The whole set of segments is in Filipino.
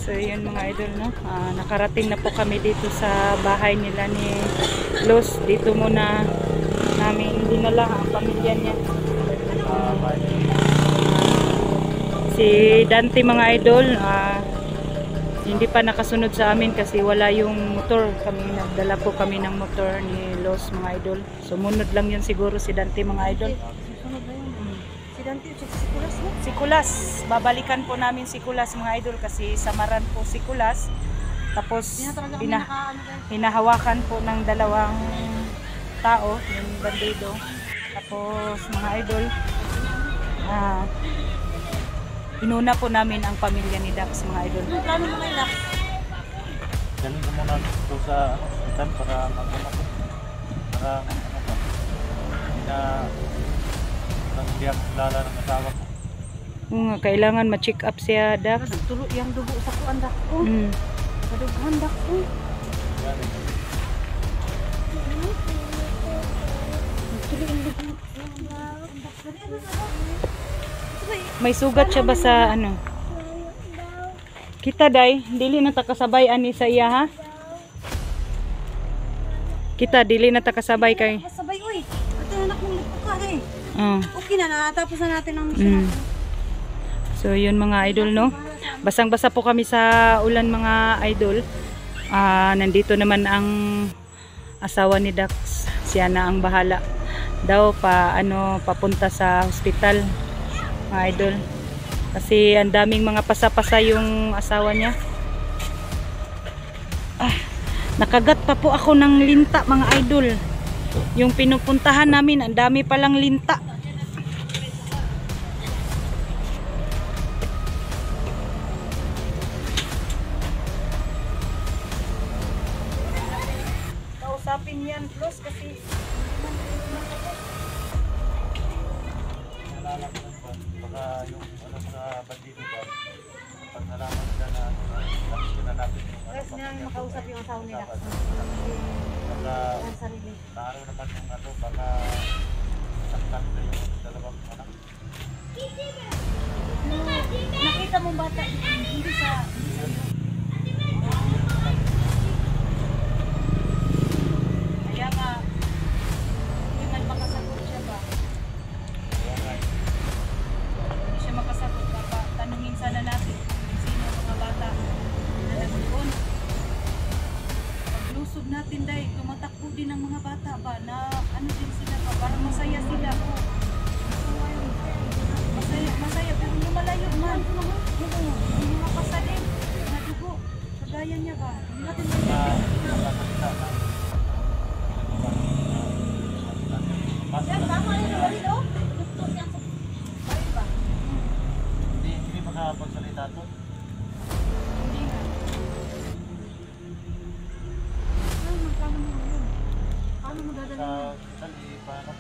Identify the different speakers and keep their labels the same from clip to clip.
Speaker 1: So yun mga idol, no? Nakarating na po kami dito sa bahay nila ni Los. Dito muna namin dinala ang pamilya niya. Si Dante mga idol, hindi pa nakasunod sa amin kasi wala yung motor. Nagdala po kami ng motor ni Los mga idol. Sumunod lang yun siguro si Dante mga idol.
Speaker 2: Si Dante, si Kulas mo?
Speaker 1: Si Kulas, babalikan po namin si Kulas mga idol kasi samaran po si Kulas. Tapos hinahawakan po ng dalawang tao, yung bandido. Tapos mga idol, inuna po namin ang pamilya ni Dax mga idol.
Speaker 2: Ano plano mo ngayon, Dax?
Speaker 3: Galing ko muna ito sa hospital para mag-umakot. Para hindi ako kilala ng asawa ko.
Speaker 1: Kailangan ma-check up siya, Dax.
Speaker 2: Tulo yung dugo sa kuan, Dax. Madughan, Dax.
Speaker 1: May sugat siya ba sa ano? Kita day, dili na ta kasabay ani sa iya ha. Kita dili na ta kasabay kay.
Speaker 2: Sabay, uy. Ito anak mong lipo ka, eh. Okay na, natapos na natin ang mission.
Speaker 1: So yun mga idol, no? Basang-basa po kami sa ulan mga idol. Nandito naman ang asawa ni Dax. Siya na ang bahala daw papunta sa hospital mga idol. Kasi ang daming mga pasapasa yung asawa niya. Nakagat pa po ako ng linta mga idol. Yung pinupuntahan namin, ang dami palang linta. Kausapin yan plus kasi
Speaker 3: Baka yung mga bandido ba, pag nalaman nila na natin yung
Speaker 2: Guys, nang makausap yung asawa nila.
Speaker 3: baka
Speaker 2: Sarili.
Speaker 3: naano naman yung baka saktan na yung dalawang anak.
Speaker 2: Nakita mong bata, hindi sa...
Speaker 1: kaya nga hindi man makasagot siya ba? Hindi siya makasagot ba? Tanungin sana natin kung sino ang mga bata na nagdoon. Paglusog natin dahil tumatakbo din ang mga bata ba na ano din sila ba? Parang masaya sila. Masaya pero lumalayo man. Yung mga pasa din. Mga dugo. Kagaya niya ba? Hindi natin
Speaker 3: Hindi makapagsalita to.
Speaker 1: hindi nga.
Speaker 2: Paano mo dadalhin?
Speaker 3: Sa sali, paano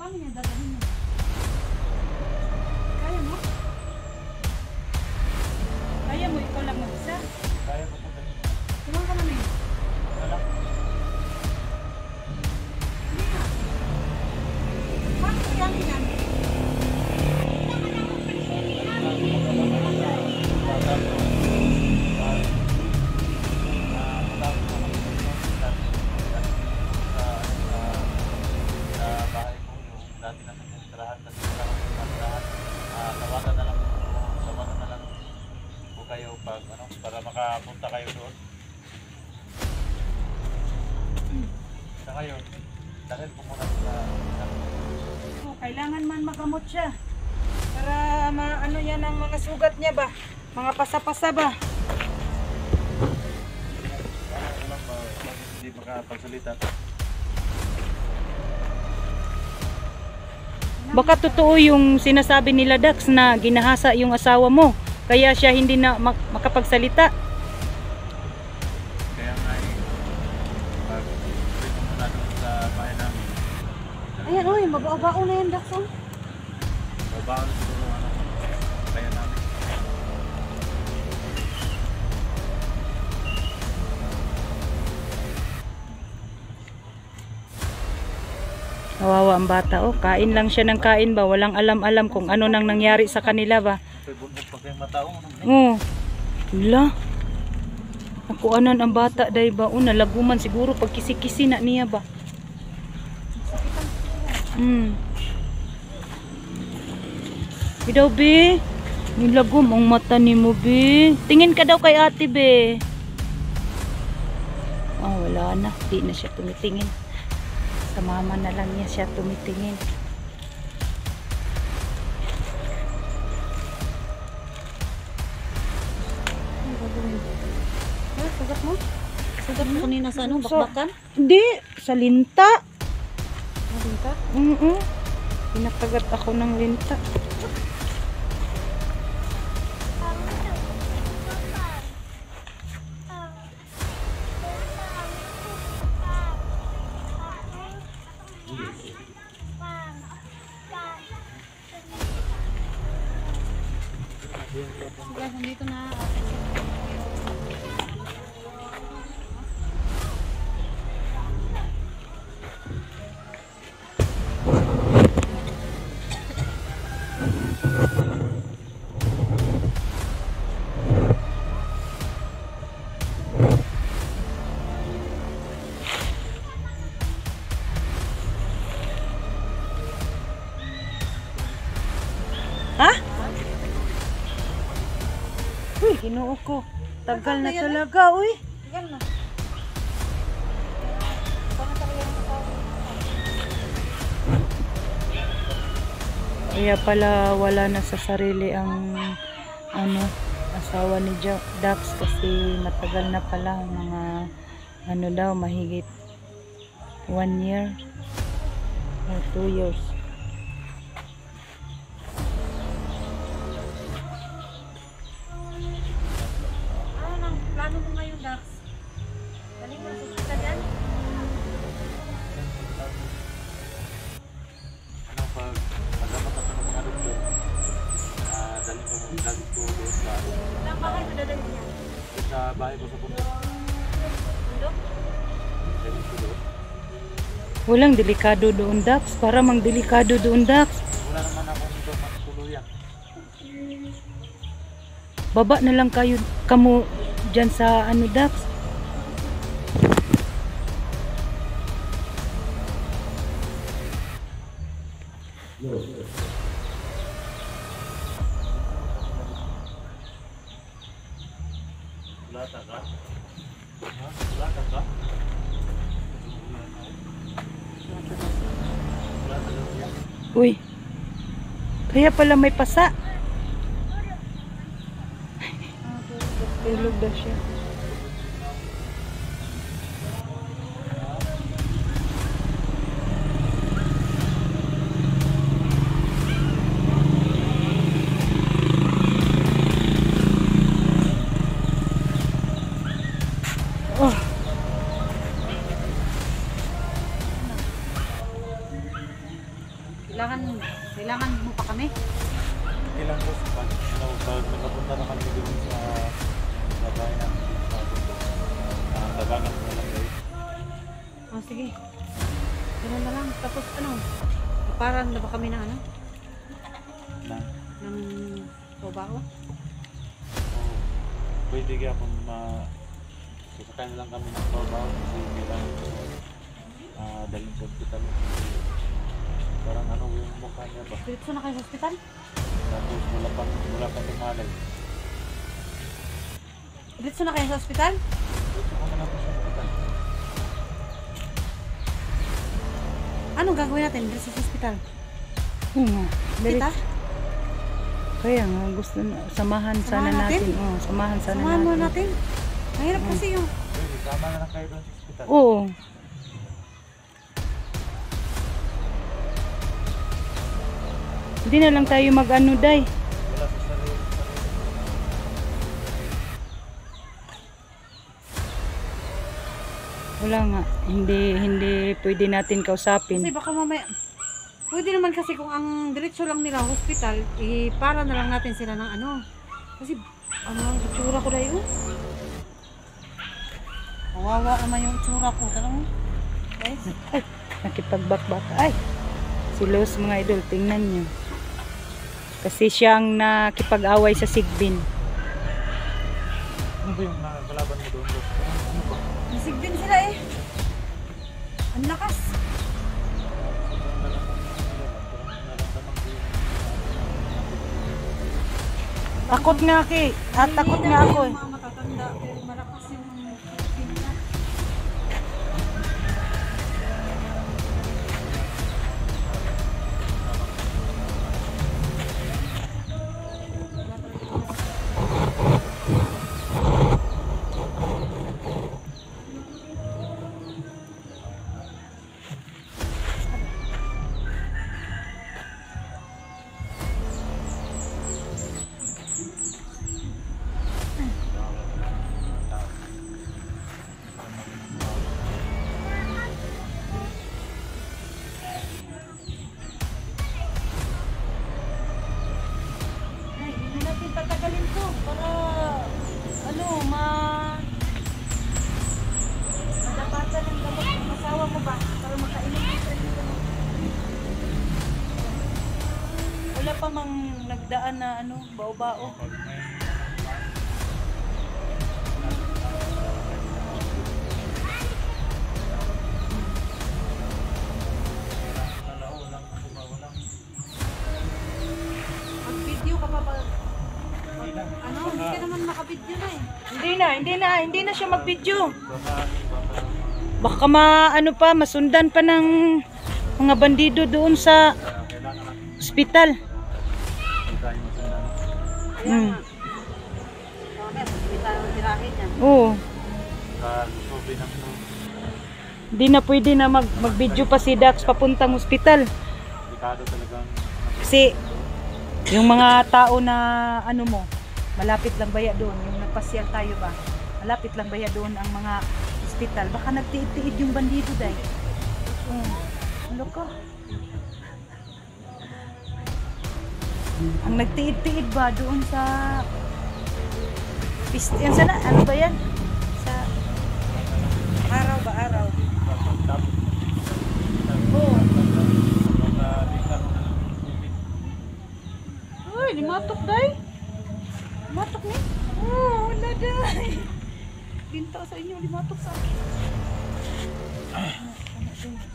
Speaker 2: Paano niya dadalhin mo? Kaya mo?
Speaker 1: Kaya mo ikaw lang mag-isa.
Speaker 3: kaya mo po ganun.
Speaker 2: Tulungan ka namin.
Speaker 3: Wala.
Speaker 2: Hindi na. Paano ko yan yan?
Speaker 3: Para makapunta kayo doon. Sa ngayon, dahil po muna
Speaker 1: Kailangan man magamot siya. Para maano yan ang mga sugat niya ba? Mga pasa-pasa ba?
Speaker 3: hindi makapagsalita.
Speaker 1: Baka totoo yung sinasabi nila Dax na ginahasa yung asawa mo. Kaya siya hindi na makapagsalita.
Speaker 3: Kaya nga pag-uwi ko muna doon sa bahay namin.
Speaker 2: Ayan, uy, mabao-bao na yan, Daxon.
Speaker 3: Babaan siguro kaya namin.
Speaker 1: Kawawa ang bata. Oh, kain lang siya ng kain ba? Walang alam-alam kung ano nang nangyari sa kanila ba.
Speaker 3: Bunod pag yung mataong.
Speaker 1: Oh. Wala. Nakuanan ang bata day ba? Oh, nalaguman siguro pag kisi-kisi na niya ba. Bidaw be. Nilagom ang mata ni mo be. Tingin ka daw kay ate be. Oh, wala na. Di na siya tumitingin. Sa mama na lang niya siya tumitingin.
Speaker 2: Sugat mo? Sugat mo kanina sa ano? Bakbakan?
Speaker 1: Hindi. Sa linta.
Speaker 2: Linta?
Speaker 1: Pinakagat ako ng linta.
Speaker 2: Guys, nandito na.
Speaker 1: Ha? Uy, ginoo ko. Tagal na talaga, uy.
Speaker 2: Yan na.
Speaker 1: Kaya pala wala na sa sarili ang ano, asawa ni Dax kasi matagal na pala, mga ano daw, mahigit 1 year or 2 years.
Speaker 2: Ano nang plano mo ngayon, Dax? Galing mo sa hospital yan?
Speaker 3: Ano pag magamat ako ng mga doktor, dalit ko doon sa
Speaker 2: Saan bahay mo dadalhin niya?
Speaker 3: sa bahay ko sa bundok.
Speaker 2: Bundok?
Speaker 3: Dalit ko doon.
Speaker 1: Walang delikado doon, Dax. Para mang delikado doon, Dax.
Speaker 3: Wala naman akong doon matuluyan.
Speaker 1: Baba na lang kayo, kamo dyan sa ano, Dax.
Speaker 3: Lata ka? Ha? Lata ka? Lata daw yan.
Speaker 1: Uy, kaya pala may pasa. Tulog na siya. Oh.
Speaker 2: Kailangan mo pa kami?
Speaker 3: Ilang ko pag nakapunta na kami doon sa bahay namin sa bundok. Tabangan ko na lang guys.
Speaker 2: Oh, sige. Ganun na lang. Tapos ano? Parang na ba kami na ano?
Speaker 3: Na,
Speaker 2: Ng trabaho?
Speaker 3: pwede kaya kung sasakay na lang kami ng trabaho kasi kailangan ko dalhin sa hospital. Parang ano yung mukha niya ba?
Speaker 2: Diretso na kayo sa hospital?
Speaker 3: Tapos wala pa tumalay.
Speaker 2: Diretso na kayo sa hospital?
Speaker 3: Gusto ko na lang sa hospital.
Speaker 2: Anong gagawin natin diretso sa hospital?
Speaker 1: Oo nga.
Speaker 2: Kita?
Speaker 1: Kaya nga, gusto na, samahan sana
Speaker 2: Samahan natin?
Speaker 1: natin. Oh, samahan sana
Speaker 2: Samahan mo
Speaker 1: natin.
Speaker 2: natin. Mahirap kasi yung...
Speaker 3: Pwede, tama na lang kayo doon sa hospital.
Speaker 1: Oo. Hindi na lang tayo mag-ano, Day.
Speaker 3: Wala sa sarili.
Speaker 1: Wala nga. Hindi pwede natin kausapin.
Speaker 2: Kasi baka mamaya... Pwede naman kasi kung ang diretso lang nila hospital, para na lang natin sila ng ano. Kasi ano ang itsura ko na yun. Kawawa naman yung itsura ko. Tanong, guys.
Speaker 1: Ay, nakipagbakbak. Ay, Si Luz mga idol, tingnan nyo. Kasi siyang nakipag-away sa Sigbin.
Speaker 3: Ano ba yung nakakalaban mo doon? Ano ba?
Speaker 2: Nasig din sila eh. Ang lakas.
Speaker 1: Takot nga ki. Takot nga ako eh.
Speaker 2: Yung mga matatanda, pero malakas yung pinta. Ay, hindi natin tatagalin to para madapatan ng gamot ng asawa mo ba? Para makainom ka sa inyo. Wala pa mang nagdaan na bao-bao. Mag-video ka pa ba? Hindi ka naman makabidyo na eh.
Speaker 1: Hindi na siya mag-video. Baka masundan pa ng mga bandido doon sa ospital. Hmm. Oo. Hindi na pwede na mag-video pa si Dax papuntang ospital.
Speaker 3: Delikado talagang
Speaker 1: Kasi yung mga tao na malapit lang baya doon, yung nagpasyal tayo ba? Malapit lang baya doon ang mga ospital. Baka nagtiid-tiid yung bandido dahil. Ano ka? Ang nagtiid-tiid ba doon sa yan sana? Ano ba yan? Sa araw ba? Araw? Oo. Uy, limatok day. Limatok ni? Oo, wala day. Binta sa inyo, limatok sa akin.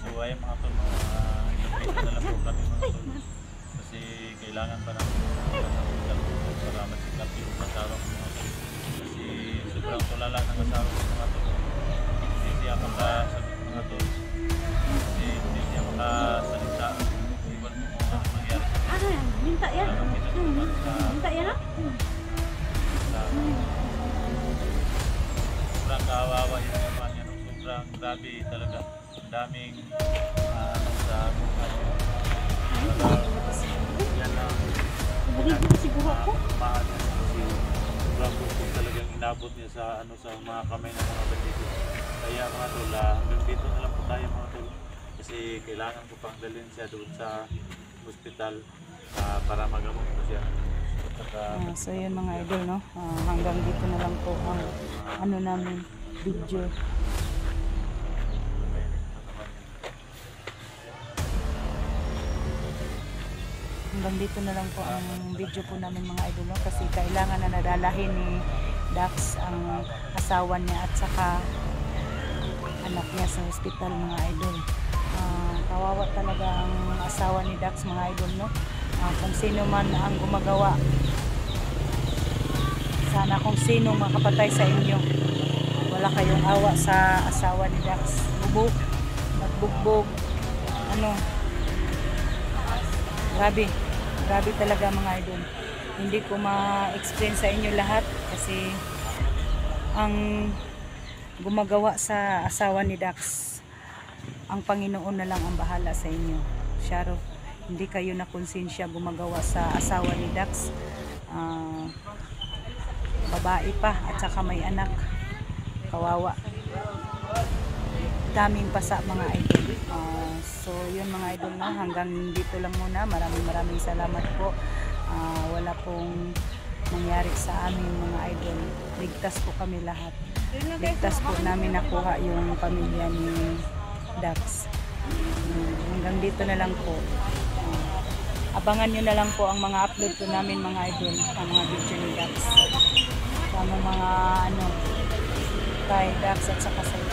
Speaker 3: So ay mga tol, dito na lang po kami mga tol. Kasi kailangan pa namin para masikap yung asawa ko mga tol. Kasi sobrang tulala ng asawa ko mga tol. Hindi siya makasagot mga tol. Kasi hindi siya makasalita. Iwan mo kung ano mangyari sa
Speaker 2: Ano yan? Minta yan? Minta yan ah?
Speaker 3: sobrang kawawa yung mga kanya. Sobrang grabe talaga. Ang daming sa yan lang.
Speaker 2: Baligo siguro ako.
Speaker 3: Mahal niya kasi sobrang kung talagang inabot niya sa sa mga kamay ng mga bandido. Kaya mga tol, hanggang dito na lang po tayo mga tol. Kasi kailangan ko pang dalhin siya doon sa hospital para magamot po siya.
Speaker 1: So yun mga idol, no? Hanggang dito na lang po ang namin video. Hanggang dito na lang po ang video po namin mga idol, no? Kasi kailangan na nadalahin ni Dax ang asawa niya at saka anak niya sa hospital mga idol. Kawawa talaga ang asawa ni Dax mga idol, no? Kung sino man ang gumagawa, sana kung sino makapatay sa inyo, wala kayong awa sa asawa ni Dax. Bubog, nagbugbog, grabe talaga mga idol. Hindi ko ma-explain sa inyo lahat kasi ang gumagawa sa asawa ni Dax, ang Panginoon na lang ang bahala sa inyo. Sharo, hindi kayo na konsensya gumagawa sa asawa ni Dax. Babae pa at saka may anak. Kawawa. Daming pasa mga idol. So yun mga idol, na hanggang dito lang muna. Maraming salamat po. Wala pong nangyari sa amin mga idol. Ligtas po kami lahat. Ligtas po namin nakuha yung pamilya ni Dax. Hanggang dito na lang po. Abangan nyo na lang po ang mga upload po namin mga idol, ang mga video ni Dax. Sama mga ano, kay Dax at saka sa